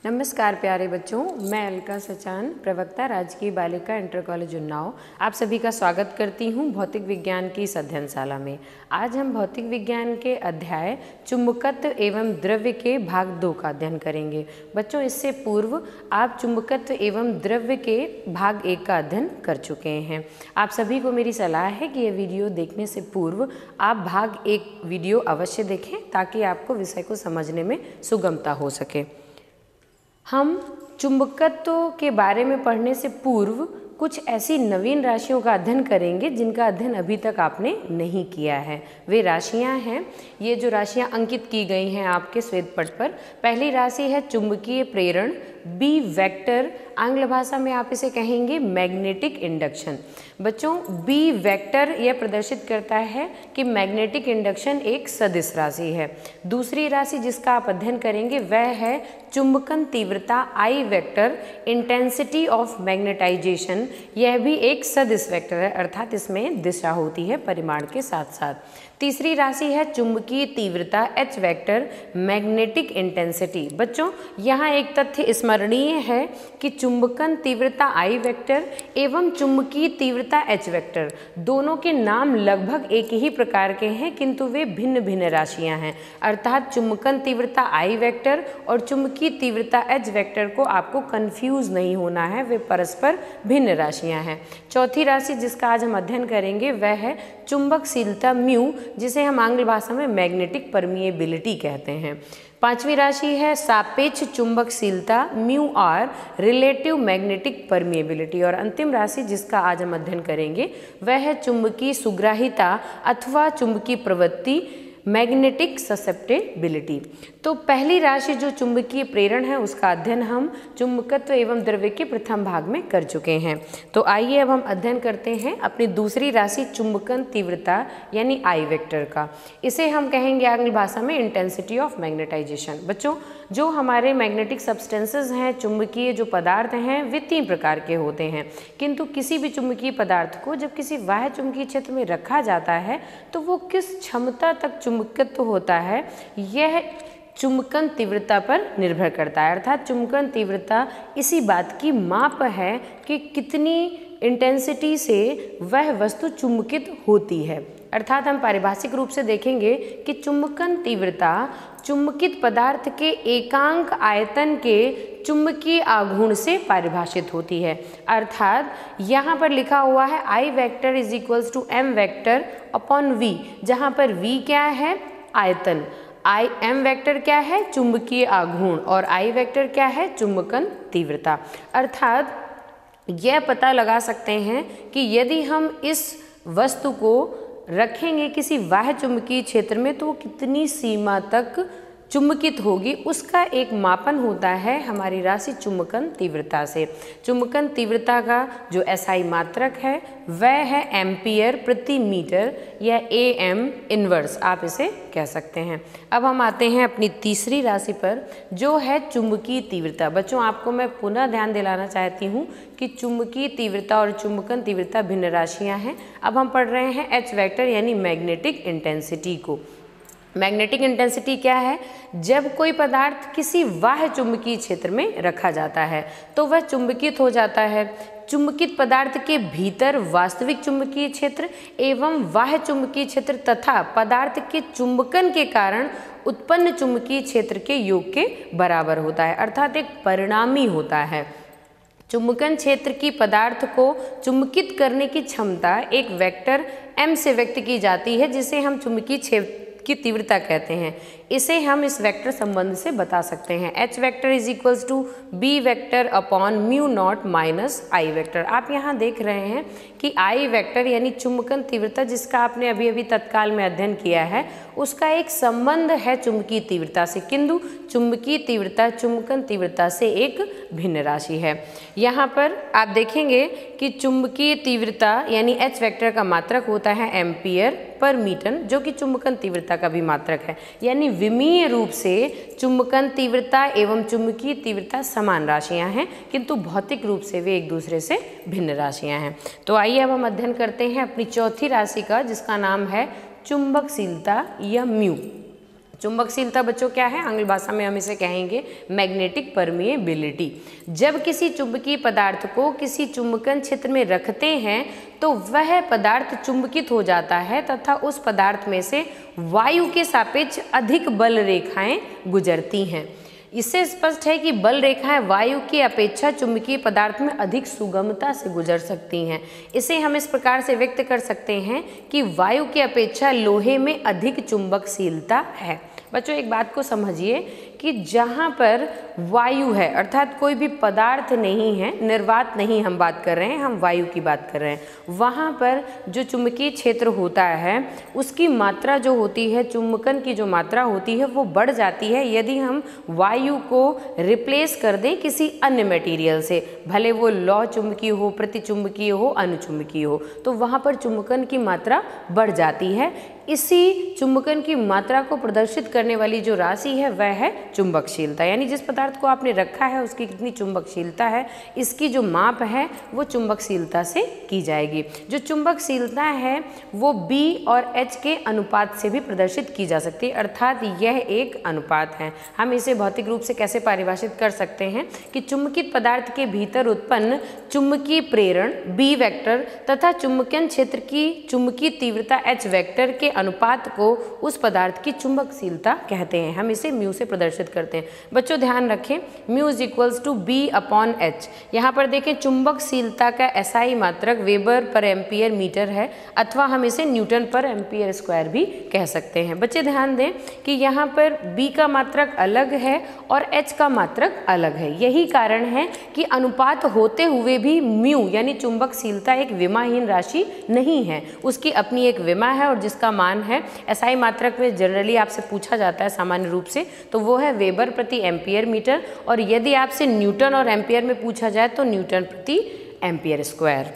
नमस्कार प्यारे बच्चों, मैं अलका सचान, प्रवक्ता राजकीय बालिका इंटर कॉलेज उन्नाव आप सभी का स्वागत करती हूं भौतिक विज्ञान की इस अध्ययनशाला में। आज हम भौतिक विज्ञान के अध्याय चुंबकत्व एवं द्रव्य के भाग 2 का अध्ययन करेंगे। बच्चों, इससे पूर्व आप चुंबकत्व एवं द्रव्य के भाग 1 का अध्ययन कर चुके हैं। आप सभी को मेरी सलाह है कि यह वीडियो देखने से पूर्व आप भाग 1 वीडियो अवश्य देखें ताकि आपको विषय को समझने में सुगमता हो सके। हम चुंबकत्व के बारे में पढ़ने से पूर्व कुछ ऐसी नवीन राशियों का अध्ययन करेंगे जिनका अध्ययन अभी तक आपने नहीं किया है। वे राशियां हैं, ये जो राशियां अंकित की गई हैं आपके श्वेत पट पर। पहली राशि है चुंबकीय प्रेरण, बी वेक्टर, आंग्ल भाषा में आप इसे कहेंगे मैग्नेटिक इंडक्शन। बच्चों, बी वेक्टर यह प्रदर्शित करता है कि मैग्नेटिक इंडक्शन एक सदिश राशि है। दूसरी राशि जिसका आप अध्ययन करेंगे वह है चुंबकन तीव्रता, आई वेक्टर, इंटेंसिटी ऑफ मैग्नेटाइजेशन। यह भी एक सदिश वेक्टर है, अर्थात इसमें दिशा होती है परिमाण के साथ साथ। तीसरी राशि है चुंबकीय तीव्रता, एच वेक्टर, मैग्नेटिक इंटेंसिटी। बच्चों, यहाँ एक तथ्य स्मरणीय है कि चुंबकन तीव्रता आई वेक्टर एवं चुंबकीय तीव्रता एच वेक्टर दोनों के नाम लगभग एक ही प्रकार के हैं, किंतु वे भिन्न भिन्न राशियां हैं। अर्थात चुंबकन तीव्रता आई वेक्टर और चुंबकीय तीव्रता एच वेक्टर को आपको कंफ्यूज नहीं होना है, वे परस्पर भिन्न राशियां हैं। चौथी राशि जिसका आज हम अध्ययन करेंगे वह है चुंबकशीलता म्यू, जिसे हम आंग्ल भाषा में मैग्नेटिक परमिएबिलिटी कहते हैं। पांचवी राशि है सापेक्ष चुंबकशीलता mu R, relative magnetic permeability. और अंतिम राशि जिसका आज हम अध्ययन करेंगे वह है चुंबकीय सुग्राहिता अथवा चुंबकीय प्रवृत्ति, मैग्नेटिक ससेप्टेबिलिटी। तो पहली राशि जो चुंबकीय प्रेरण है उसका अध्ययन हम चुंबकत्व एवं द्रव्य के प्रथम भाग में कर चुके हैं। तो आइए अब हम अध्ययन करते हैं अपनी दूसरी राशि चुंबकन तीव्रता यानी आई वेक्टर का। इसे हम कहेंगे आंग्ल भाषा में इंटेंसिटी ऑफ मैग्नेटाइजेशन। बच्चों, जो हमारे मैग्नेटिक सब्सटेंसेस हैं, चुंबकीय जो पदार्थ हैं, वे 3 प्रकार के होते हैं, किंतु किसी भी चुंबकीय पदार्थ को जब किसी बाह्य चुंबकीय क्षेत्र में रखा जाता है तो वो किस क्षमता तक चुंबकत्व होता है यह चुंबकन तीव्रता पर निर्भर करता है। अर्थात चुंबकन तीव्रता इसी बात की माप है कि कितनी इंटेंसिटी से वह वस्तु चुंबकित होती है। अर्थात हम पारिभाषिक रूप से देखेंगे कि चुंबकन तीव्रता चुंबकित पदार्थ के एकांक आयतन के चुंबकीय आघूर्ण से परिभाषित होती है। अर्थात यहाँ पर लिखा हुआ है I vector is equals to M vector upon V, जहाँ पर वी क्या है? आयतन। आई एम वेक्टर क्या है? चुंबकीय आघूर्ण। और आई वेक्टर क्या है? चुंबकन तीव्रता। अर्थात यह पता लगा सकते हैं कि यदि हम इस वस्तु को रखेंगे किसी बाह्य चुंबकीय क्षेत्र में तो वो कितनी सीमा तक चुंबकित होगी, उसका एक मापन होता है हमारी राशि चुंबकन तीव्रता से। चुंबकन तीव्रता का जो एसआई मात्रक है वह है एम्पियर प्रति मीटर या एम इनवर्स, आप इसे कह सकते हैं। अब हम आते हैं अपनी तीसरी राशि पर जो है चुंबकीय तीव्रता। बच्चों, आपको मैं पुनः ध्यान दिलाना चाहती हूँ कि चुंबकीय तीव्रता और चुंबकन तीव्रता भिन्न राशियाँ हैं। अब हम पढ़ रहे हैं एच वेक्टर यानी मैग्नेटिक इंटेंसिटी को। मैग्नेटिक इंटेंसिटी क्या है? जब कोई पदार्थ किसी बाह्य चुंबकीय क्षेत्र में रखा जाता है तो वह चुंबकित हो जाता है। चुंबकित पदार्थ के भीतर वास्तविक चुंबकीय क्षेत्र एवं बाह्य चुंबकीय क्षेत्र तथा पदार्थ के चुंबकन के कारण उत्पन्न चुंबकीय क्षेत्र के योग के बराबर होता है, अर्थात एक परिणामी होता है। चुंबकन क्षेत्र की पदार्थ को चुंबकित करने की क्षमता एक वेक्टर m से व्यक्त की जाती है, जिसे हम चुंबकीय क्षेत्र की तीव्रता कहते हैं। इसे हम इस वेक्टर संबंध से बता सकते हैं। H vector is equals to B vector upon mu naught minus I vector. आप यहाँ देख रहे हैं कि आई वेक्टर यानी चुंबकन तीव्रता जिसका आपने अभी अभी तत्काल में अध्ययन किया है उसका एक संबंध है चुंबकीय तीव्रता से, किंतु चुंबकीय तीव्रता चुंबकन तीव्रता से एक भिन्न राशि है। यहाँ पर आप देखेंगे कि चुंबकीय तीव्रता यानी एच वेक्टर का मात्रक होता है एम्पियर पर मीटर, जो कि चुंबकन तीव्रता का भी मात्रक है। यानी विमीय रूप से चुंबकन तीव्रता एवं चुंबकीय तीव्रता समान राशियां हैं, किंतु भौतिक रूप से वे एक दूसरे से भिन्न राशियां हैं। तो आइए अब हम अध्ययन करते हैं अपनी चौथी राशि का जिसका नाम है चुंबकशीलता या म्यू। चुंबकशीलता बच्चों क्या है? आंग्ल भाषा में हम इसे कहेंगे मैग्नेटिक परमिएबिलिटी। जब किसी चुंबकीय पदार्थ को किसी चुंबकन क्षेत्र में रखते हैं तो वह पदार्थ चुंबकित हो जाता है तथा उस पदार्थ में से वायु के सापेक्ष अधिक बल रेखाएं गुजरती हैं। इससे स्पष्ट है कि बल रेखाएं वायु की अपेक्षा चुंबकीय पदार्थ में अधिक सुगमता से गुजर सकती हैं। इसे हम इस प्रकार से व्यक्त कर सकते हैं कि वायु की अपेक्षा लोहे में अधिक चुंबकशीलता है। बच्चों एक बात को समझिए कि जहाँ पर वायु है अर्थात कोई भी पदार्थ नहीं है, निर्वात नहीं हम बात कर रहे हैं, हम वायु की बात कर रहे हैं, वहाँ पर जो चुंबकीय क्षेत्र होता है उसकी मात्रा जो होती है, चुंबकन की जो मात्रा होती है वो बढ़ जाती है यदि हम वायु को रिप्लेस कर दें किसी अन्य मटेरियल से, भले वो लौह चुंबकीय हो, प्रतिचुंबकीय हो, अनुचुंबकीय हो, तो वहाँ पर चुंबकन की मात्रा बढ़ जाती है। इसी चुंबकन की मात्रा को प्रदर्शित करने वाली जो राशि है वह है चुंबकशीलता, यानी जिस पदार्थ को आपने रखा है उसकी कितनी चुंबकशीलता है, इसकी जो माप है वो चुंबकशीलता से की जाएगी। जो चुंबकशीलता है वो B और H के अनुपात से भी प्रदर्शित की जा सकती है, अर्थात यह एक अनुपात है। हम इसे भौतिक रूप से कैसे परिभाषित कर सकते हैं कि चुंबकित पदार्थ के भीतर उत्पन्न चुंबकीय प्रेरण B वेक्टर तथा चुंबकन क्षेत्र की चुंबकीय तीव्रता H वेक्टर के अनुपात को उस पदार्थ की चुंबकशीलता कहते हैं। हम इसे म्यू से प्रदर्शित करते हैं। बच्चों ध्यान रखें, mu is equals to B upon H। यहाँ पर देखें चुंबकशीलता का SI मात्रक वेबर पर एम्पियर मीटर है अथवा हम इसे न्यूटन पर एम्पियर स्क्वायर भी कह सकते हैं। बच्चे ध्यान दें कि यहाँ पर B का मात्रक अलग है और H का मात्रक अलग है। यही कारण है कि अनुपात होते हुए भी म्यू यानी चुंबकशीलता एक विमाहीन राशि नहीं है, उसकी अपनी एक विमा है और जिसका मान है SI मात्रक में जनरली आपसे पूछा जाता है सामान्य रूप से, तो वो है वेबर प्रति एम्पियर मीटर, और यदि आपसे न्यूटन और एम्पियर में पूछा जाए तो न्यूटन प्रति एम्पियर स्क्वायर।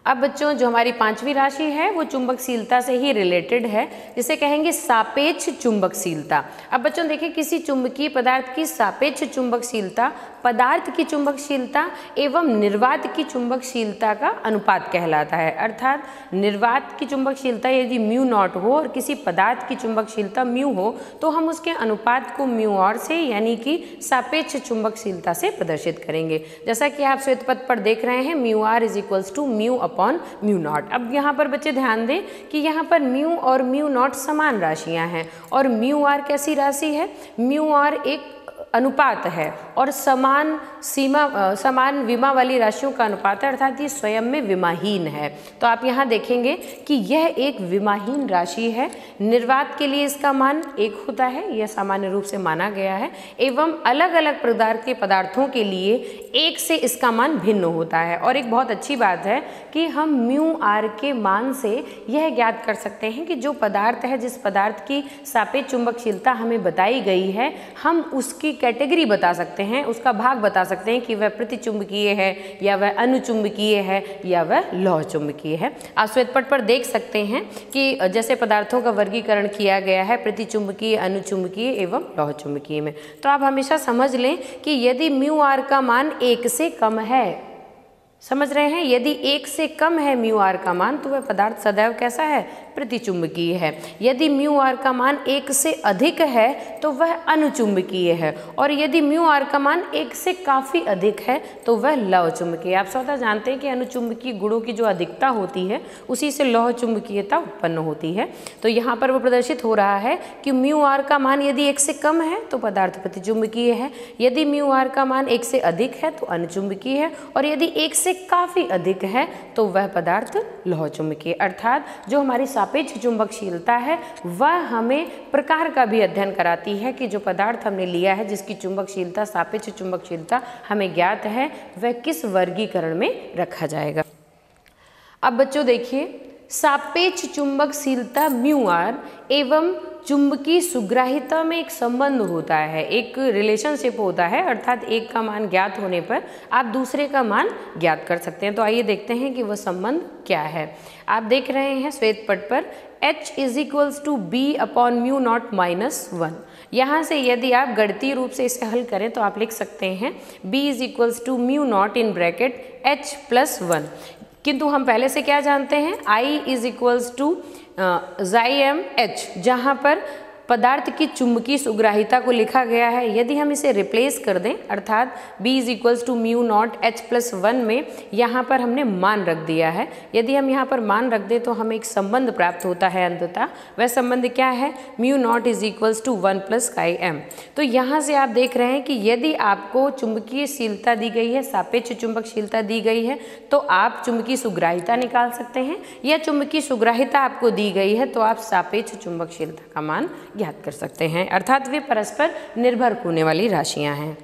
अब बच्चों जो हमारी पांचवी राशि है वो चुंबकशीलता से ही रिलेटेड है, जिसे कहेंगे सापेक्ष चुंबकशीलता। अब बच्चों देखिए किसी चुंबकीय पदार्थ की सापेक्ष चुंबकशीलता पदार्थ की चुंबकशीलता एवं निर्वात की चुंबकशीलता का अनुपात कहलाता है। अर्थात निर्वात की चुंबकशीलता यदि म्यू नॉट हो और किसी पदार्थ की चुंबकशीलता म्यू हो तो हम उसके अनुपात को म्यू और से यानी कि सापेक्ष चुंबकशीलता से प्रदर्शित करेंगे। जैसा कि आप श्वेत पत्र पर देख रहे हैं mu r is equals to mu upon mu naught. अब यहाँ पर बच्चे ध्यान दें कि यहाँ पर म्यू और म्यू नॉट समान राशियाँ हैं और म्यू आर कैसी राशि है? म्यू आर एक अनुपात है और समान विमा वाली राशियों का अनुपात है, अर्थात ये स्वयं में विमाहीन है। तो आप यहाँ देखेंगे कि यह एक विमाहीन राशि है। निर्वात के लिए इसका मान 1 होता है, यह सामान्य रूप से माना गया है, एवं अलग अलग प्रकार के पदार्थों के लिए 1 से इसका मान भिन्न होता है। और एक बहुत अच्छी बात है कि हम म्यू आर के मान से यह ज्ञात कर सकते हैं कि जो पदार्थ है, जिस पदार्थ की सापेक्ष चुंबकशीलता हमें बताई गई है, हम उसकी कैटेगरी बता सकते हैं, उसका भाग बता सकते हैं कि वह प्रतिचुंबकीय है या वह अनुचुंबकीय है या वह लौह चुंबकीय है। आप श्वेत पत्र पर देख सकते हैं कि जैसे पदार्थों का वर्गीकरण किया गया है प्रतिचुंबकीय, अनुचुंबकीय एवं लौह चुंबकीय में। तो आप हमेशा समझ लें कि यदि म्यू आर का मान 1 से कम है, समझ रहे हैं, यदि 1 से कम है म्यू आर का मान तो वह पदार्थ सदैव कैसा है? प्रतिचुंबकीय है। यदि म्यू आर का मान 1 से अधिक है तो वह अनुचुंबकीय है, और यदि म्यू आर का मान 1 से काफ़ी अधिक है तो वह लौह चुंबकीय। आप स्वतः जानते हैं कि अनुचुंबकीय गुणों की जो अधिकता होती है उसी से लौह चुंबकीयता उत्पन्न होती है। तो यहाँ पर वो प्रदर्शित हो रहा है कि म्यू आर का मान यदि 1 से कम है तो पदार्थ प्रतिचुंबकीय है, यदि म्यू आर का मान 1 से अधिक है तो अनुचुंबकीय है, और यदि 1 से काफ़ी अधिक है तो वह पदार्थ लौह चुंबकीय। अर्थात जो हमारी सापेक्ष चुंबकशीलता है वह हमें प्रकार का भी अध्ययन कराती है कि जो पदार्थ हमने लिया है जिसकी चुंबकशीलता सापेक्ष चुंबकशीलता हमें ज्ञात है वह किस वर्गीकरण में रखा जाएगा। अब बच्चों देखिए सापेक्ष चुंबकशीलता म्यू आर एवं चुंबकीय सुग्राहिता में एक संबंध होता है, एक रिलेशनशिप होता है, अर्थात एक का मान ज्ञात होने पर आप दूसरे का मान ज्ञात कर सकते हैं। तो आइए देखते हैं कि वह संबंध क्या है। आप देख रहे हैं श्वेत पट पर H is equals to B upon mu naught minus 1। यहाँ से यदि आप गणितीय रूप से इसे हल करें तो आप लिख सकते हैं B is equals to mu naught in bracket H plus 1। किंतु हम पहले से क्या जानते हैं? I is equals to XIM H, जहाँ पर पदार्थ की चुंबकीय सुग्राहिता को लिखा गया है। यदि हम इसे रिप्लेस कर दें अर्थात B = μ0H+1 में यहाँ पर हमने मान रख दिया है, यदि हम यहाँ पर मान रख दें तो हमें एक संबंध प्राप्त होता है अंततः। वह संबंध क्या है? μ0 = 1 + chi_m। तो यहाँ से आप देख रहे हैं कि यदि आपको चुंबकीयशीलता दी गई है, सापेक्ष चुंबकशीलता दी गई है, तो आप चुंबकीय सुग्राहिता निकाल सकते हैं, या चुंबकीय सुग्राहिता आपको दी गई है तो आप सापेक्ष चुंबकशीलता का मान ज्ञात कर सकते हैं, अर्थात वे परस्पर निर्भर होने वाली राशियां हैं।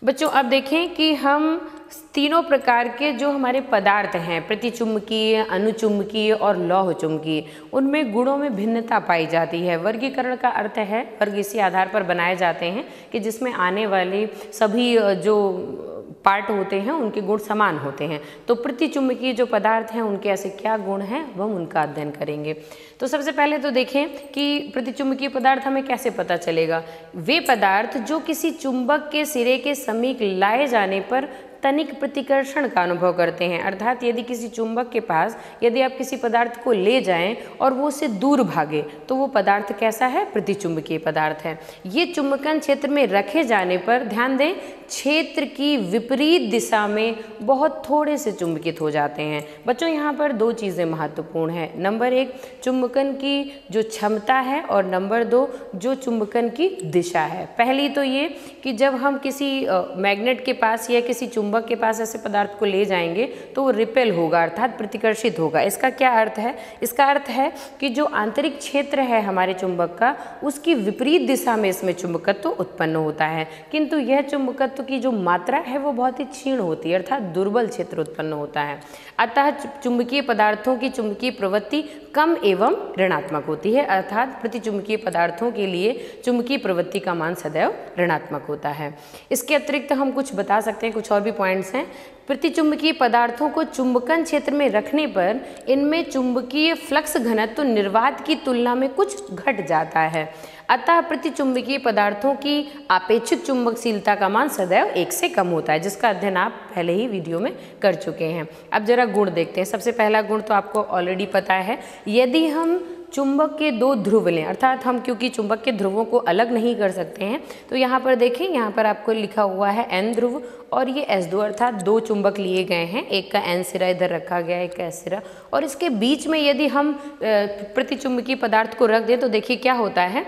बच्चों अब देखें कि हम तीनों प्रकार के जो हमारे पदार्थ हैं, प्रतिचुंबकीय, अनुचुंबकीय और लौह चुंबकीय, उनमें गुणों में भिन्नता पाई जाती है। वर्गीकरण का अर्थ है, वर्ग इसी आधार पर बनाए जाते हैं कि जिसमें आने वाले सभी जो पार्ट होते हैं उनके गुण समान होते हैं। तो प्रतिचुंबकीय जो पदार्थ हैं उनके ऐसे क्या गुण हैं वो हम उनका अध्ययन करेंगे। तो सबसे पहले तो देखें कि प्रतिचुंबकीय पदार्थ हमें कैसे पता चलेगा। वे पदार्थ जो किसी चुंबक के सिरे के समीप लाए जाने पर तनिक प्रतिकर्षण का अनुभव करते हैं, अर्थात यदि किसी चुंबक के पास यदि आप किसी पदार्थ को ले जाएं और वो उससे दूर भागे तो वो पदार्थ कैसा है? प्रतिचुंबकीय पदार्थ है। ये चुंबकन क्षेत्र में रखे जाने पर ध्यान दें क्षेत्र की विपरीत दिशा में बहुत थोड़े से चुंबकित हो जाते हैं। बच्चों यहाँ पर दो चीज़ें महत्वपूर्ण है, नंबर 1 चुंबकन की जो क्षमता है और नंबर 2 जो चुंबकन की दिशा है। पहली तो ये कि जब हम किसी मैग्नेट के पास या किसी चुंबक के पास ऐसे पदार्थ को ले जाएंगे तो वो रिपेल होगा अर्थात प्रतिकर्षित होगा। इसका क्या अर्थ है? इसका अर्थ है कि जो आंतरिक क्षेत्र है हमारे चुंबक का उसकी विपरीत दिशा में इसमें चुंबकत्व उत्पन्न होता है, किंतु यह चुंबकत्व की जो मात्रा है वो बहुत ही क्षीण होती है अर्थात दुर्बल क्षेत्र उत्पन्न होता है। अतः चुंबकीय पदार्थों की चुंबकीय प्रवृत्ति कम एवं ऋणात्मक होती है, अर्थात प्रतिचुंबकीय पदार्थों के लिए चुंबकीय प्रवृत्ति का मान सदैव ऋणात्मक होता है। इसके अतिरिक्त हम कुछ बता सकते हैं, कुछ और भी पॉइंट्स हैं। प्रतिचुंबकीय पदार्थों को चुंबकन क्षेत्र में रखने पर इनमें चुंबकीय फ्लक्स घनत्व निर्वात की तुलना में कुछ घट जाता है, अतः प्रतिचुंबकीय पदार्थों की आपेक्षिक चुंबकशीलता का मान सदैव 1 से कम होता है, जिसका अध्ययन आप पहले ही वीडियो में कर चुके हैं। अब जरा गुण देखते हैं। सबसे पहला गुण तो आपको ऑलरेडी पता है, यदि हम चुंबक के 2 ध्रुव लें, अर्थात हम क्योंकि चुंबक के ध्रुवों को अलग नहीं कर सकते हैं तो यहाँ पर देखें, यहाँ पर आपको लिखा हुआ है N ध्रुव और ये S2, अर्थात 2 चुंबक लिए गए हैं, एक का N सिरा इधर रखा गया है, एक का S सिरा, और इसके बीच में यदि हम प्रतिचुंबकीय पदार्थ को रख दें तो देखिए क्या होता है।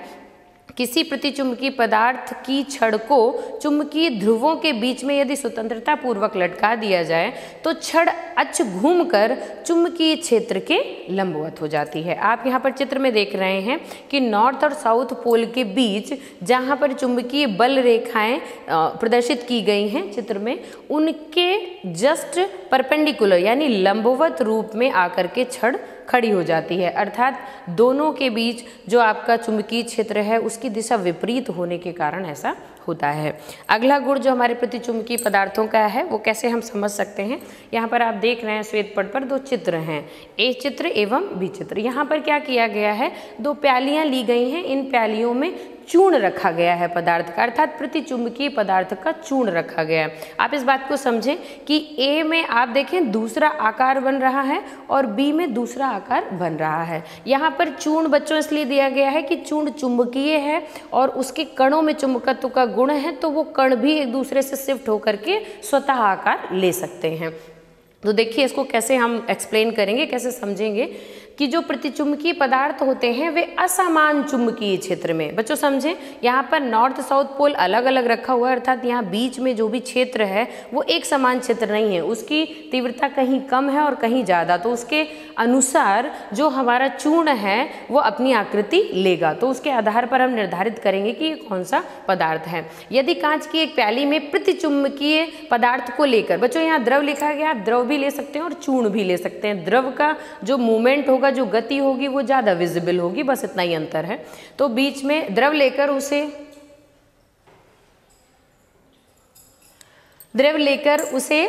किसी प्रतिचुंबकीय पदार्थ की छड़ को चुंबकीय ध्रुवों के बीच में यदि स्वतंत्रता पूर्वक लटका दिया जाए तो छड़ अक्ष घूमकर चुंबकीय क्षेत्र के लंबवत हो जाती है। आप यहाँ पर चित्र में देख रहे हैं कि नॉर्थ और साउथ पोल के बीच जहाँ पर चुंबकीय बल रेखाएं प्रदर्शित की गई हैं चित्र में, उनके जस्ट परपेंडिकुलर यानी लंबवत रूप में आकर के छड़ खड़ी हो जाती है, अर्थात दोनों के बीच जो आपका चुंबकीय क्षेत्र है उसकी दिशा विपरीत होने के कारण ऐसा होता है। अगला गुण जो हमारे प्रतिचुंबकीय पदार्थों का है वो कैसे हम समझ सकते हैं। यहाँ पर आप देख रहे हैं श्वेत पट पर 2 चित्र हैं, ए चित्र एवं बी चित्र। यहाँ पर क्या किया गया है, 2 प्यालियाँ ली गई हैं, इन प्यालियों में चूर्ण रखा गया है पदार्थ का, अर्थात प्रतिचुंबकीय पदार्थ का चूर्ण रखा गया है। आप इस बात को समझें कि ए में आप देखें दूसरा आकार बन रहा है और बी में दूसरा आकार बन रहा है। यहाँ पर चूर्ण बच्चों इसलिए दिया गया है कि चूर्ण चुंबकीय है और उसके कणों में चुंबकत्व का गुण है, तो वो कण भी एक दूसरे से शिफ्ट होकर के स्वतः आकार ले सकते हैं। तो देखिए इसको कैसे हम एक्सप्लेन करेंगे, कैसे समझेंगे कि जो प्रतिचुंबकीय पदार्थ होते हैं वे असमान चुंबकीय क्षेत्र में, बच्चों समझें यहाँ पर नॉर्थ साउथ पोल अलग अलग रखा हुआ है, अर्थात यहाँ बीच में जो भी क्षेत्र है वो एक समान क्षेत्र नहीं है, उसकी तीव्रता कहीं कम है और कहीं ज़्यादा, तो उसके अनुसार जो हमारा चूर्ण है वो अपनी आकृति लेगा। तो उसके आधार पर हम निर्धारित करेंगे कि ये कौन सा पदार्थ है। यदि कांच की एक प्याली में प्रतिचुंबकीय पदार्थ को लेकर, बच्चों यहाँ द्रव लिखा गया, आप द्रव भी ले सकते हैं और चूर्ण भी ले सकते हैं। द्रव का जो मूवमेंट होगा, जो गति होगी वो ज़्यादा विजिबल होगी, बस इतना ही अंतर है। तो बीच में द्रव लेकर उसे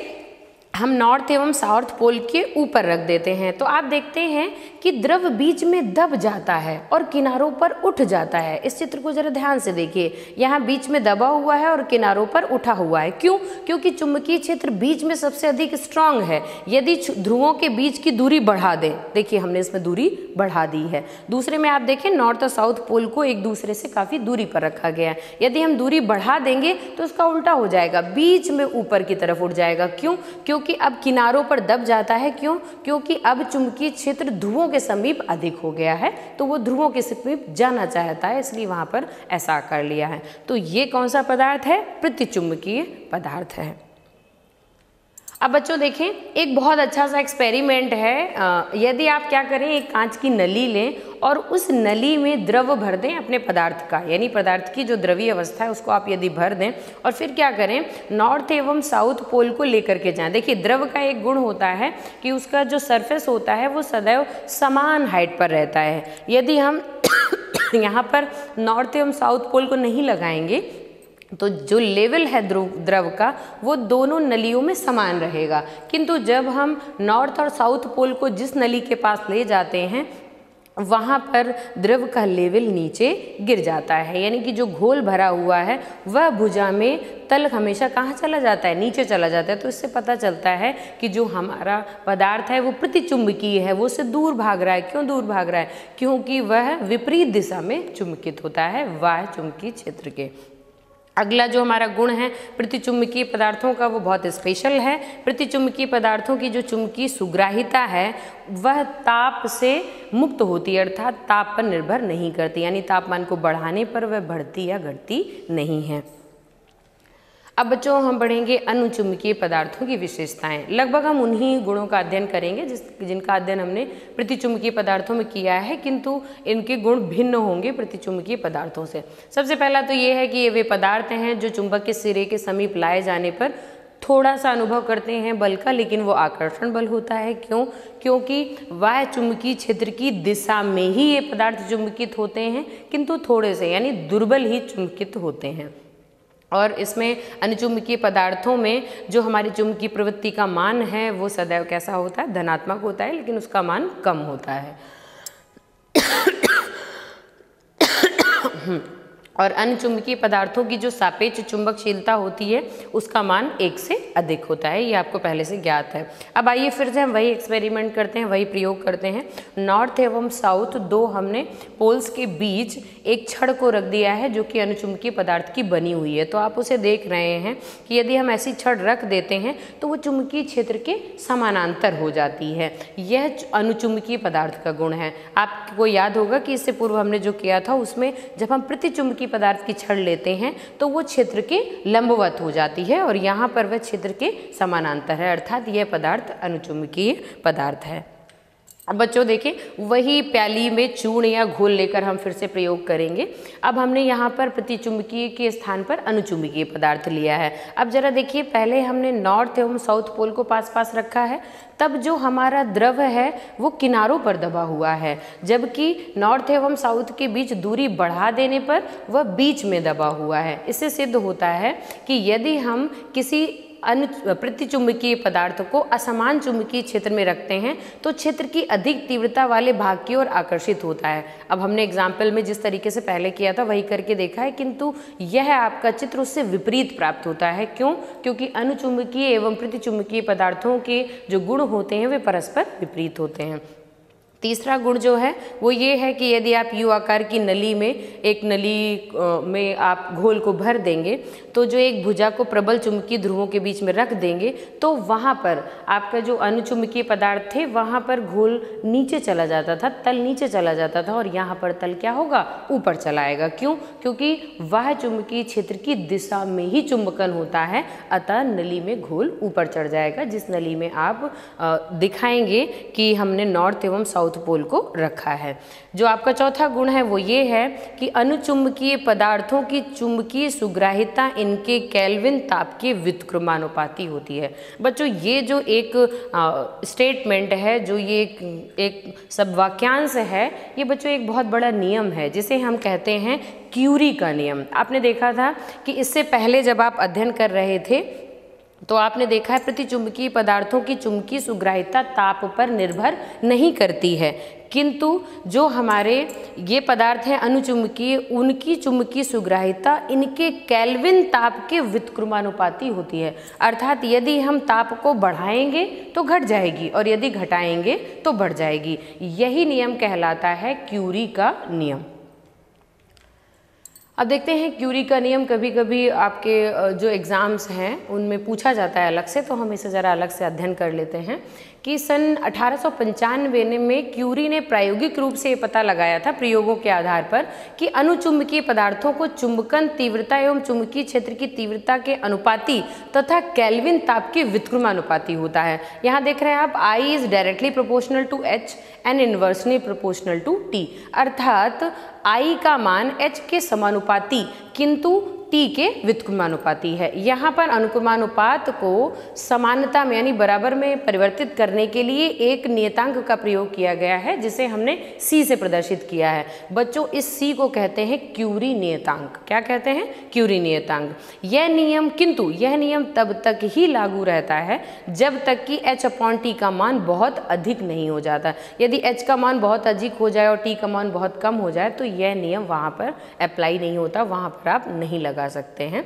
हम नॉर्थ एवं साउथ पोल के ऊपर रख देते हैं तो आप देखते हैं कि द्रव बीच में दब जाता है और किनारों पर उठ जाता है। इस चित्र को जरा ध्यान से देखिए, यहाँ बीच में दबा हुआ है और किनारों पर उठा हुआ है। क्यों? क्योंकि चुंबकीय क्षेत्र बीच में सबसे अधिक स्ट्रांग है। यदि ध्रुवों के बीच की दूरी बढ़ा दें, देखिए हमने इसमें दूरी बढ़ा दी है। दूसरे में आप देखें नॉर्थ और साउथ पोल को एक दूसरे से काफ़ी दूरी पर रखा गया है। यदि हम दूरी बढ़ा देंगे तो उसका उल्टा हो जाएगा, बीच में ऊपर की तरफ उठ जाएगा। क्यों? क्योंकि अब किनारों पर दब जाता है। क्यों? क्योंकि अब चुंबकीय क्षेत्र ध्रुवों के समीप अधिक हो गया है, तो वो ध्रुवों के समीप जाना चाहता है, इसलिए वहां पर ऐसा आकार लिया है। तो ये कौन सा पदार्थ है? प्रतिचुंबकीय पदार्थ है। अब बच्चों देखें, एक बहुत अच्छा सा एक्सपेरिमेंट है। यदि आप क्या करें, एक कांच की नली लें और उस नली में द्रव भर दें अपने पदार्थ का, यानी पदार्थ की जो द्रवीय अवस्था है उसको आप यदि भर दें और फिर क्या करें, नॉर्थ एवं साउथ पोल को लेकर के जाएं। देखिए द्रव का एक गुण होता है कि उसका जो सरफेस होता है वो सदैव समान हाइट पर रहता है। यदि हम यहाँ पर नॉर्थ एवं साउथ पोल को नहीं लगाएंगे तो जो लेवल है द्रव का वो दोनों नलियों में समान रहेगा। किंतु जब हम नॉर्थ और साउथ पोल को जिस नली के पास ले जाते हैं वहाँ पर द्रव का लेवल नीचे गिर जाता है, यानी कि जो घोल भरा हुआ है वह भुजा में तल हमेशा कहाँ चला जाता है? नीचे चला जाता है। तो इससे पता चलता है कि जो हमारा पदार्थ है वो प्रतिचुंबकीय है, वो उससे दूर भाग रहा है। क्यों दूर भाग रहा है? क्योंकि वह विपरीत दिशा में चुंबकित होता है बाह्य चुंबकीय क्षेत्र के। अगला जो हमारा गुण है प्रतिचुंबकीय पदार्थों का वो बहुत स्पेशल है। प्रतिचुंबकीय पदार्थों की जो चुंबकीय सुग्राहिता है वह ताप से मुक्त होती है, अर्थात ताप पर निर्भर नहीं करती, यानी तापमान को बढ़ाने पर वह बढ़ती या घटती नहीं है। अब बच्चों हम बढ़ेंगे अनुचुंबकीय पदार्थों की विशेषताएं। लगभग हम उन्हीं गुणों का अध्ययन करेंगे जिनका अध्ययन हमने प्रतिचुंबकीय पदार्थों में किया है, किंतु इनके गुण भिन्न होंगे प्रतिचुंबकीय पदार्थों से। सबसे पहला तो ये है कि ये वे पदार्थ हैं जो चुंबक के सिरे के समीप लाए जाने पर थोड़ा सा अनुभव करते हैं बल का, लेकिन वो आकर्षण बल होता है। क्यों? क्योंकि बाह्य चुंबकीय क्षेत्र की दिशा में ही ये पदार्थ चुंबकित होते हैं, किंतु थोड़े से यानी दुर्बल ही चुंबकित होते हैं। और इसमें अनुचुंबकीय पदार्थों में जो हमारी चुंबकीय प्रवृत्ति का मान है वो सदैव कैसा होता है? धनात्मक होता है, लेकिन उसका मान कम होता है। और अन्य चुंबकीय पदार्थों की जो सापेक्ष चुंबकशीलता होती है उसका मान 1 से अधिक होता है, ये आपको पहले से ज्ञात है। अब आइए फिर से हम वही एक्सपेरिमेंट करते हैं, वही प्रयोग करते हैं। नॉर्थ एवं साउथ दो हमने पोल्स के बीच एक छड़ को रख दिया है जो कि अनुचुंबकीय पदार्थ की बनी हुई है। तो आप उसे देख रहे हैं कि यदि हम ऐसी छड़ रख देते हैं तो वो चुंबकीय क्षेत्र के समानांतर हो जाती है। यह अनुचुंबकीय पदार्थ का गुण है। आपको याद होगा कि इससे पूर्व हमने जो किया था उसमें जब हम प्रतिचुंबकीय पदार्थ की छड़ लेते हैं तो वो क्षेत्र के लंबवत हो जाती है और यहाँ पर वह क्षेत्र के समानांतर है, अर्थात यह पदार्थ अनुचुंबकीय पदार्थ है। अब बच्चों देखें, वही प्याली में चूर्ण या घोल लेकर हम फिर से प्रयोग करेंगे। अब हमने यहाँ पर प्रतिचुंबकीय के स्थान पर अनुचुंबकीय पदार्थ लिया है। अब जरा देखिए, पहले हमने नॉर्थ एवं साउथ पोल को पास पास रखा है, तब जो हमारा द्रव है वो किनारों पर दबा हुआ है, जबकि नॉर्थ एवं साउथ के बीच दूरी बढ़ा देने पर वह बीच में दबा हुआ है। इससे सिद्ध होता है कि यदि हम किसी प्रतिचुंबकीय पदार्थ को असमान चुंबकीय क्षेत्र में रखते हैं तो क्षेत्र की अधिक तीव्रता वाले भाग की ओर आकर्षित होता है। अब हमने एग्जाम्पल में जिस तरीके से पहले किया था वही करके देखा है, किंतु यह आपका चित्र उससे विपरीत प्राप्त होता है। क्यों? क्योंकि अनुचुंबकीय एवं प्रतिचुंबकीय पदार्थों के जो गुण होते हैं वे परस्पर विपरीत होते हैं। तीसरा गुण जो है वो ये है कि यदि आप यू आकार की नली में एक नली में आप घोल को भर देंगे तो जो एक भुजा को प्रबल चुंबकीय ध्रुवों के बीच में रख देंगे तो वहाँ पर आपका जो अनुचुंबकीय पदार्थ थे वहाँ पर घोल नीचे चला जाता था, तल नीचे चला जाता था, और यहाँ पर तल क्या होगा? ऊपर चला आएगा। क्यों? क्योंकि वह चुंबकीय क्षेत्र की दिशा में ही चुंबकन होता है, अतः नली में घोल ऊपर चढ़ जाएगा, जिस नली में आप दिखाएंगे कि हमने नॉर्थ एवं साउथ पोल को रखा है। जो आपका चौथा गुण है वो ये है कि अनुचुंबकीय पदार्थों की चुंबकीय सुग्राहिता इनके केल्विन ताप के व्युत्क्रमानुपाती होती है। बच्चों ये जो एक स्टेटमेंट है, जो ये एक सब वाक्यांश है, ये बच्चों एक बहुत बड़ा नियम है जिसे हम कहते हैं क्यूरी का नियम। आपने देखा था कि इससे पहले जब आप अध्ययन कर रहे थे तो आपने देखा है प्रतिचुंबकीय पदार्थों की चुंबकीय सुग्राह्यता ताप पर निर्भर नहीं करती है, किंतु जो हमारे ये पदार्थ हैं अनुचुंबकीय, उनकी चुंबकीय सुग्राह्यता इनके केल्विन ताप के व्युत्क्रमानुपाती होती है। अर्थात यदि हम ताप को बढ़ाएंगे तो घट जाएगी और यदि घटाएंगे तो बढ़ जाएगी। यही नियम कहलाता है क्यूरी का नियम। अब देखते हैं क्यूरी का नियम कभी कभी आपके जो एग्ज़ाम्स हैं उनमें पूछा जाता है अलग से, तो हम इसे ज़रा अलग से अध्ययन कर लेते हैं कि सन 1895 में क्यूरी ने प्रायोगिक रूप से ये पता लगाया था प्रयोगों के आधार पर कि अनुचुंबकीय पदार्थों को चुंबकन तीव्रता एवं चुंबकीय क्षेत्र की तीव्रता के अनुपाती तथा केल्विन ताप के व्युत्क्रमानुपाती होता है। यहाँ देख रहे हैं आप I is directly proportional to H and inversely proportional to T, अर्थात I का मान H के समानुपाती किंतु T के व्युत्क्रमानुपाती है। यहाँ पर अनुक्रमानुपात को समानता में यानी बराबर में परिवर्तित करने के लिए एक नियतांक का प्रयोग किया गया है जिसे हमने C से प्रदर्शित किया है। बच्चों इस C को कहते हैं क्यूरी नियतांक। क्या कहते हैं? क्यूरी नियतांक। यह नियम तब तक ही लागू रहता है जब तक कि H/T का मान बहुत अधिक नहीं हो जाता। यदि H का मान बहुत अधिक हो जाए और T का मान बहुत कम हो जाए तो यह नियम वहाँ पर अप्लाई नहीं होता, वहाँ पर आप नहीं लगा सकते हैं।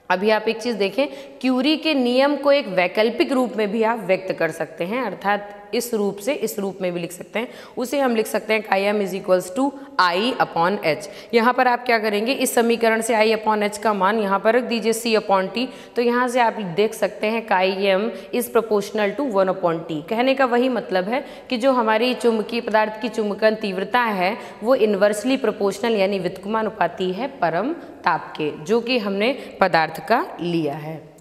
अभी आप एक चीज़ देखें, क्यूरी के नियम को एक वैकल्पिक रूप में भी आप व्यक्त कर सकते हैं, अर्थात इस रूप से इस रूप में भी लिख सकते हैं। उसे हम लिख सकते हैं Chi_m = I/H। यहाँ पर आप क्या करेंगे, इस समीकरण से I/H का मान यहाँ पर रख दीजिए C/T। तो यहाँ से आप देख सकते हैं Chi_m is proportional to 1/T। कहने का वही मतलब है कि जो हमारी चुंबकीय पदार्थ की चुंबकन तीव्रता है वो इन्वर्सली प्रोपोर्शनल यानी व्युत्क्रमानुपाती है परम ताप के, जो कि हमने पदार्थ का लिया है।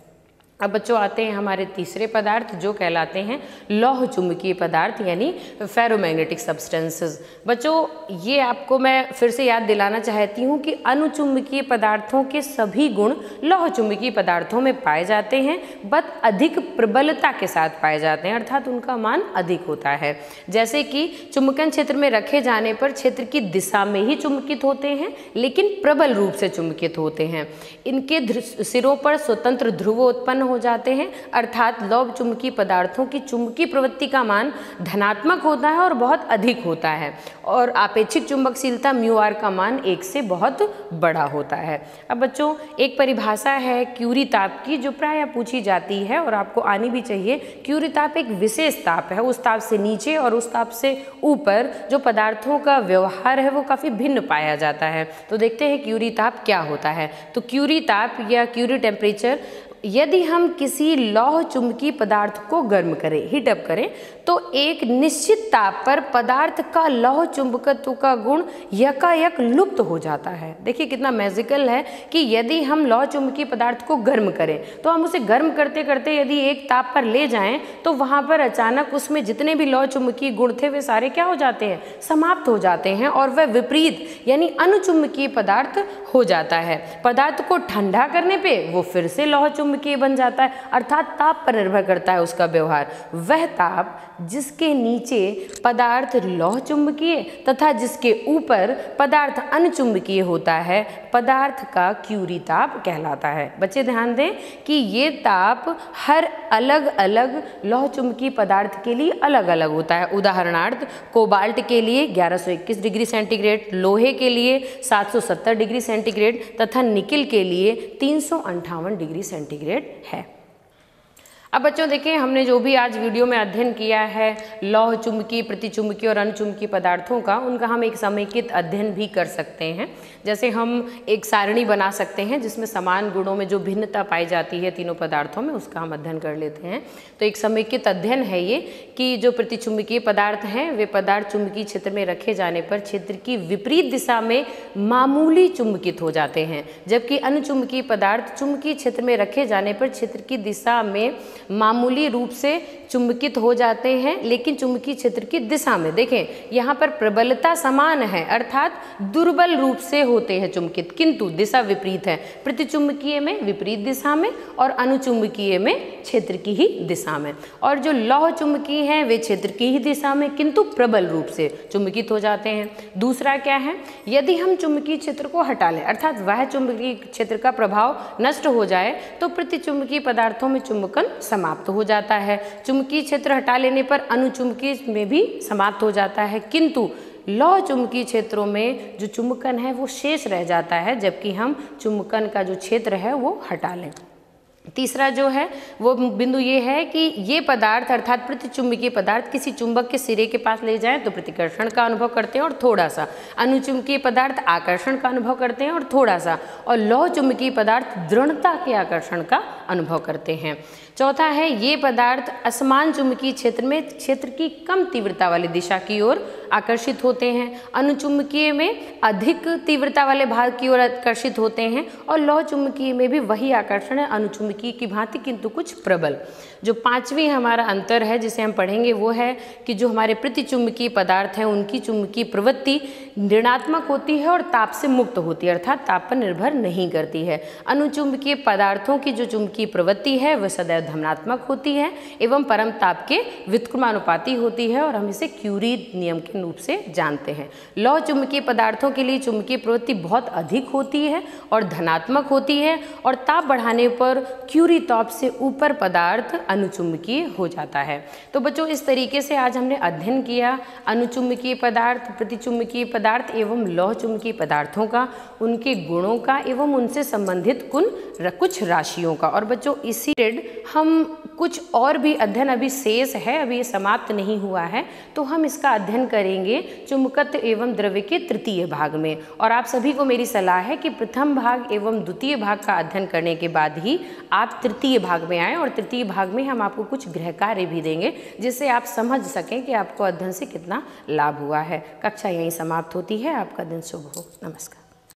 अब बच्चों आते हैं हमारे तीसरे पदार्थ जो कहलाते हैं लौह चुंबकीय पदार्थ यानी फेरोमैग्नेटिक सब्सटेंसेस। बच्चों ये आपको मैं फिर से याद दिलाना चाहती हूँ कि अनुचुंबकीय पदार्थों के सभी गुण लौह चुंबकीय पदार्थों में पाए जाते हैं, बस अधिक प्रबलता के साथ पाए जाते हैं, अर्थात उनका मान अधिक होता है। जैसे कि चुंबकन क्षेत्र में रखे जाने पर क्षेत्र की दिशा में ही चुंबकित होते हैं लेकिन प्रबल रूप से चुंबकित होते हैं। इनके सिरों पर स्वतंत्र ध्रुव उत्पन्न हो जाते हैं, अर्थात लौह चुंबकीय पदार्थों की चुंबकीय प्रवृत्ति का मान धनात्मक होता है और बहुत अधिक होता है, और आपेक्षिक चुंबकशीलता μr का मान 1 से बहुत बड़ा होता है। अब बच्चों एक परिभाषा है क्यूरी ताप की जो प्रायः पूछी जाती है और आपको आनी भी चाहिए। क्यूरी ताप एक विशेष ताप है, उस ताप से नीचे और उस ताप से ऊपर जो पदार्थों का व्यवहार है वो काफ़ी भिन्न पाया जाता है। तो देखते हैं क्यूरी ताप क्या होता है। तो क्यूरी ताप या क्यूरी टेम्परेचर, यदि हम किसी लौह चुंबकीय पदार्थ को गर्म करें, हीट अप करें, तो एक निश्चित ताप पर पदार्थ का लौह चुंबकत्व का गुण यकायक लुप्त हो जाता है। देखिए कितना मैजिकल है कि यदि हम लौह चुंबकीय पदार्थ को गर्म करें तो हम उसे गर्म करते करते यदि एक ताप पर ले जाएं तो वहाँ पर अचानक उसमें जितने भी लौह चुंबकीय गुण थे वे सारे क्या हो जाते हैं, समाप्त हो जाते हैं और वह विपरीत यानी अनुचुंबकीय पदार्थ हो जाता है। पदार्थ को ठंडा करने पर वो फिर से लौह चुंबकीय बन जाता है, अर्थात ताप पर निर्भर करता है उसका व्यवहार। वह ताप जिसके नीचे पदार्थ लौह चुंबकीय तथा जिसके ऊपर पदार्थ अनुचुंबकीय होता है, पदार्थ का क्यूरी ताप कहलाता है। बच्चे ध्यान दें कि ये ताप हर अलग अलग लौह चुंबकीय पदार्थ के लिए अलग अलग होता है। उदाहरणार्थ कोबाल्ट के लिए 1121 डिग्री सेंटीग्रेड, लोहे के लिए 770 डिग्री सेंटीग्रेड तथा निकिल के लिए 358 डिग्री सेंटीग्रेड है। अब बच्चों देखिए हमने जो भी आज वीडियो में अध्ययन किया है लौह चुंबकीय, प्रतिचुंबकीय और अनुचुंबकीय पदार्थों का, उनका हम एक समेकित अध्ययन भी कर सकते हैं। जैसे हम एक सारणी बना सकते हैं जिसमें समान गुणों में जो भिन्नता पाई जाती है तीनों पदार्थों में, उसका हम अध्ययन कर लेते हैं। तो एक समेकित अध्ययन है ये कि जो प्रतिचुंबकीय पदार्थ हैं वे पदार्थ चुंबकीय क्षेत्र में रखे जाने पर क्षेत्र की विपरीत दिशा में मामूली चुंबकित हो जाते हैं, जबकि अनुचुंबकीय पदार्थ चुंबकीय क्षेत्र में रखे जाने पर क्षेत्र की दिशा में मामूली रूप से चुंबकित हो जाते हैं, लेकिन चुंबकीय क्षेत्र की दिशा में देखें यहाँ पर प्रबलता समान है, अर्थात दुर्बल रूप से होते हैं चुंबकित, किंतु दिशा विपरीत है। प्रतिचुंबकीय में विपरीत दिशा में और अनुचुंबकीय में क्षेत्र की ही दिशा में। और जो लौह चुंबकीय हैं वे क्षेत्र की ही दिशा में किंतु प्रबल रूप से चुंबकित हो जाते हैं। दूसरा क्या है, यदि हम चुंबकीय क्षेत्र को हटा लें, अर्थात वह चुंबकीय क्षेत्र का प्रभाव नष्ट हो जाए, तो प्रतिचुंबकीय पदार्थों में चुंबकन समाप्त हो जाता है। चुंबकीय क्षेत्र हटा लेने पर अनुचुंबकीय में भी समाप्त हो जाता है, किंतु लौह चुंबकीय क्षेत्रों में जो चुंबकन है वो शेष रह जाता है, जबकि हम चुंबकन का जो क्षेत्र है वो हटा लें। तीसरा जो है वो बिंदु ये है कि ये पदार्थ अर्थात प्रतिचुंबकीय पदार्थ किसी चुंबक के सिरे के पास ले जाएं तो प्रतिकर्षण का अनुभव करते हैं और थोड़ा सा, अनुचुंबकीय पदार्थ आकर्षण का अनुभव करते हैं और थोड़ा सा, और लौह चुंबकीय पदार्थ दृढ़ता के आकर्षण का अनुभव करते हैं। चौथा है, ये पदार्थ असमान चुंबकीय क्षेत्र में क्षेत्र की कम तीव्रता वाली दिशा की ओर आकर्षित होते हैं, अनुचुंबकीय में अधिक तीव्रता वाले भाग की ओर आकर्षित होते हैं, और लौह चुंबकीय में भी वही आकर्षण है अनुचुंबकीय की भांति किंतु कुछ प्रबल। जो पांचवी हमारा अंतर है जिसे हम पढ़ेंगे वो है कि जो हमारे प्रतिचुंबकीय पदार्थ हैं उनकी चुंबकीय प्रवृत्ति ऋणात्मक होती है और ताप से मुक्त होती है, अर्थात ताप पर निर्भर नहीं करती है। अनुचुंबकीय पदार्थों की जो चुंबकीय प्रवृत्ति है वह सदैव धनात्मक होती है एवं परम ताप के व्युत्क्रमानुपाती होती है, और हम इसे क्यूरी नियम के रूप से जानते हैं। लौह चुंबकीय पदार्थों के लिए चुंबकीय प्रवृत्ति बहुत अधिक होती है और धनात्मक होती है, और ताप बढ़ाने पर क्यूरी ताप से ऊपर पदार्थ अनुचुंबकीय हो जाता है। तो बच्चों, इस तरीके से आज हमने अध्ययन किया अनुचुंबकीय पदार्थ, प्रतिचुंबकीय पदार्थ एवं लौह चुंबकीय पदार्थों का, उनके गुणों का एवं उनसे संबंधित कुछ राशियों का। और बच्चों, इसी हम कुछ और भी अध्ययन अभी शेष है, अभी ये समाप्त नहीं हुआ है, तो हम इसका अध्ययन करेंगे चुंबकत्व एवं द्रव्य के तृतीय भाग में। और आप सभी को मेरी सलाह है कि प्रथम भाग एवं द्वितीय भाग का अध्ययन करने के बाद ही आप तृतीय भाग में आएँ, और तृतीय भाग में हम आपको कुछ गृह कार्य भी देंगे जिससे आप समझ सकें कि आपको अध्ययन से कितना लाभ हुआ है। कक्षा यहीं समाप्त होती है। आपका दिन शुभ हो। नमस्कार।